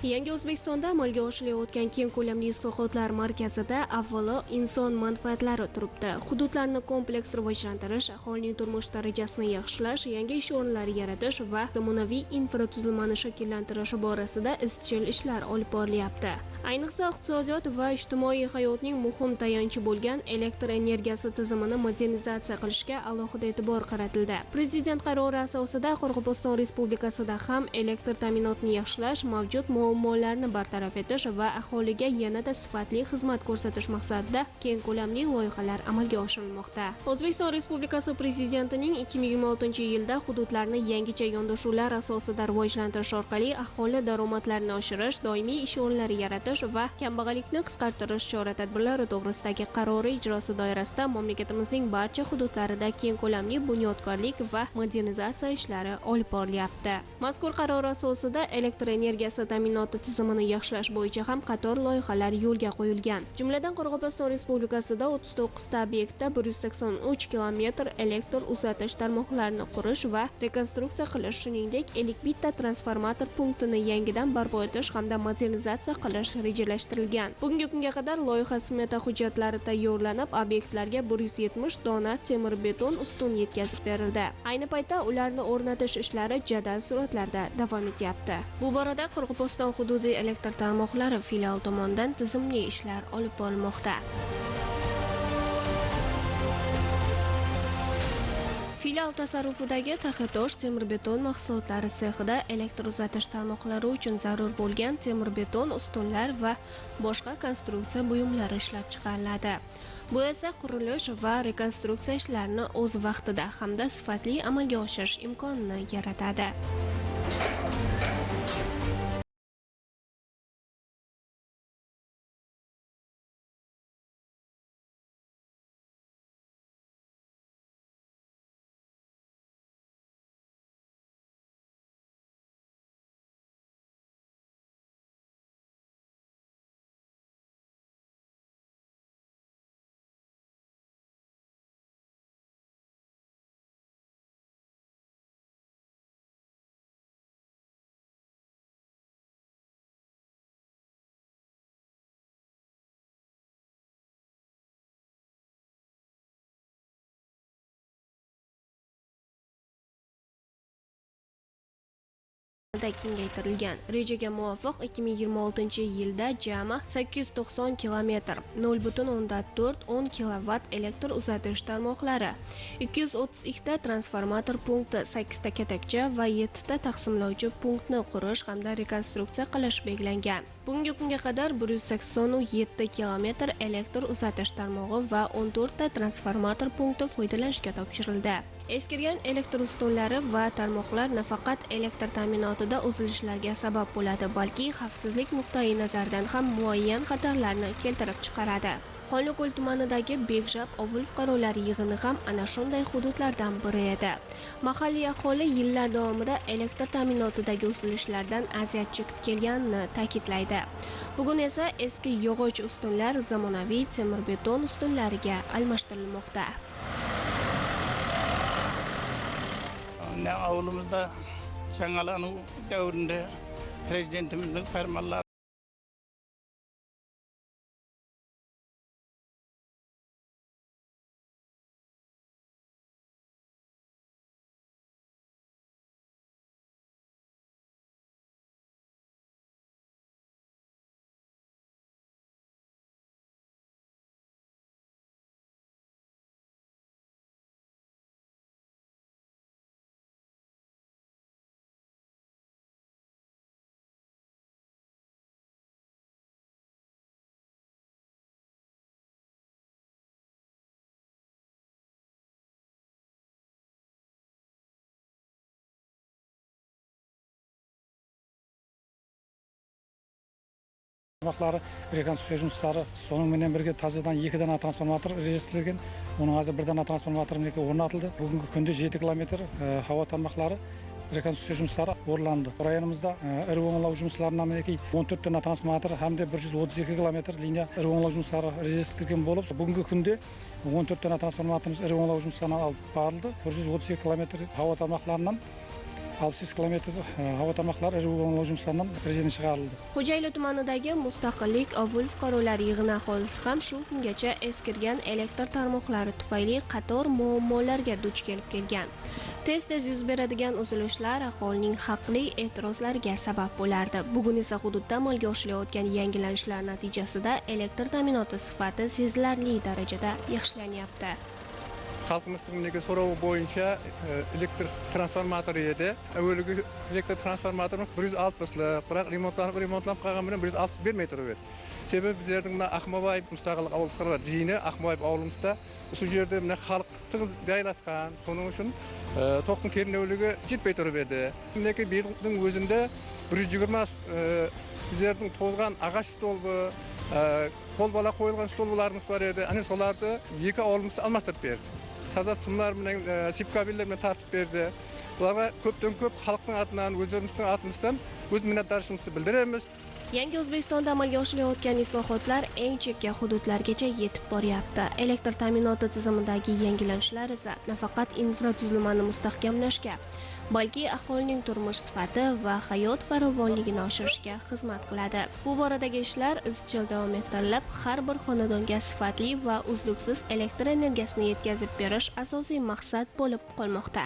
Yangi O'zbekistonda amalga oshirilayotgan keng ko'lamli islohotlar markazida avvalo inson manfaatlari turibdi. Hududlarni kompleks rivojlantirish, aholining turmush darajasini yaxshilash, yangi ish o'rinlari yaratish va zamonaviy infratuzilmani shakllantirish borasida izchil ishlar olib borilyapti. Ayniqsa iqtisodiyot va ijtimoiy hayotning muhim tayanchi bo'lgan elektr energiyasi tizimini modernizatsiya qilishga alohida e'tibor qaratildi. Prezident qarori asosida Qoraqalpog'iston Respublikasida ham elektr ta'minotini yaxshilash, mavjud muammolarni bartaraf etish va aholiga yanada sifatli xizmat ko'rsatish maqsadida keng ko'lamli loyihalar amalga oshirilmoqda. O'zbekiston Respublikasi Prezidentining 2026-yilda hududlarni yangicha yondashuvlar asosida rivojlantirish orqali aholi daromadlarini oshirish, doimiy ish o'rinlari yaratish va kambag'allikni qisqartirish chora-tadbirlari to'g'risidagi qarori ijrosi doirasida mamlakatimizning barcha hududlarida keng ko'lamli bunyodkorlik va modernizatsiya ishlari olib borilyapti. Mazkur qaror asosida elektr energiyasi ta'minoti tizimini yaxshilash bo'yicha ham qator loyihalar yo'lga qo'yilgan. Jumladan Qoraqalpog'iston Respublikasida 39 ta obyektda 183 kilometr elektr uzatish tarmoqlarini qurish va rekonstruksiya qilish, shuningdek 51 ta transformator punktini yangidan barpo etish hamda modernizatsiya qilish rejalashtirilgan. Bugungi kunga qadar loyiha smeta hujjatlari tayyorlanib, obyektlarga 170 dona temir beton ustun yetkazib berildi. Ayni paytda ularni o'rnatish ishlari jadal sur'atlarda davom etyapti. Bu borada Qoraqalpog'iston hududiy elektr tarmoqlari filial tomonidan tizimli ishlar olib borilmoqda. Filial tasarrufidagi Taxatosh temir beton mahsulotlari sexida elektr uzatish tarmoqlari uchun zarur bo'lgan temir beton ustunlar va boshqa konstruksiya buyumlari ishlab chiqariladi. Bu esa qurilish va rekonstruksiya ishlarini o'z vaqtida hamda sifatli amalga oshirish imkonini yaratadi. Kengaytirilgan. Rejaga muvofiq 2026-yilda jami 890 kilometr 0.4-10 kilovatt elektr uzatish tarmoqlari, 232 ta transformator punkti, 8 ta katakcha va 7 ta taqsimlovchi punktni qurish hamda rekonstruksiya qilish belgilangan. Bugungi kunga qadar 187 kilometr elektr uzatish tarmog'i va 14 ta transformator punkti foydalanishga topshirildi. Eskirgan elektr ustunlari va tarmoqlar nafaqat elektr ta'minotida uzilishlarga sabab bo'ladi, balki xavfsizlik nuqtai nazaridan ham muayyan xatarlarni keltirib chiqaradi. Qonliko'l tumanidagi Bekjab ovul fuqarolari yig'ini ham ana shunday hududlardan biri edi. Mahalliy aholi yillar davomida elektr ta'minotidagi uzilishlardan aziyat chekib kelganini ta'kidlaydi. Bugun esa eski yog'och ustunlar zamonaviy temir beton ustunlariga almashtirilmoqda. Avlumuzda Çangalanu davrında Prezidentimizin fermanları tarmoqlari rekonstruksiya жұмыстары сонымен бірге тазадан 2 дана трансформатор режиссерлеген. Оның азыр 1 дана трансформатор орнатылды. Бүгінгі күнде 7 километр хава тармақлары rekonstruksiya жұмыстары орындалды. Районымызда ірі оңалау жұмыстарынан 14 дана трансформатор hamda 132 километр линия ірі оңалау жұмыстары режиссерлеген болып, бүгінгі күнде 14 дана трансформаторымыз ірі оңалау жұмыстарына алып барылды. 132 километр хава тармақларынан 600 kilometr havo tarmoqlari o'rmonlov jumlasidan rejadan chiqarildi. Xo'jayli tumanidagi Mustaqillik ovul fuqarolar yig'ini aholisi ham shu kungacha eskirgan elektr tarmoqlari tufayli qator muammolarga duch kelib kelgan. Tez-tez yuz beradigan uzilishlar aholining haqli e'tirozlariga sabab bo'lardi. Bugun esa hududda amalga oshirilayotgan yangilanishlar natijasida elektr ta'minoti sifati sezilarli darajada yaxshilanyapti. Xalqimizning so'rovi bo'yicha elektr transformatori edi. Avvalgi elektr transformatorimiz 160lik, biroq remontlanib qolgan bilan 161 metr edi. Sebebi bizning Ahmobayev Mustaqillik ovul fuqarolar yig'ini Ahmobayev ovulimizda shu yerda mana xalq tig'iz joylashgan. Shuning uchun to'qning kernavligi jetmay turib edi. Lekin bu yilning o'zida 120 bizning to'zgan ағаш stolbi, qo'l bola qo'yilgan stollarimiz bor edi. Ana solarni ikki ovulimizda almashtirib berdi. Taza simlar bilan sip kabellar bilan tartib berdi. Ularga ko'pdan ko'p xalqning atidan, o'zimizning atimizdan o'z minnatdorligimizni bildiramiz. Yangi O'zbekistonda amalga oshirilayotgan islohotlar eng chekka hududlargacha yetib boryapti. Elektr ta'minoti tizimidagi yangilanishlar esa nafaqat infratuzilmani mustahkamlashga, balki aholining turmush sifati va hayot farovonligini oshirishga xizmat qiladi. Bu boradagi ishlar izchil davom ettirilib, har bir xonadonga sifatli va uzluksiz elektr energiyasini yetkazib berish asosiy maqsad bo'lib qolmoqda.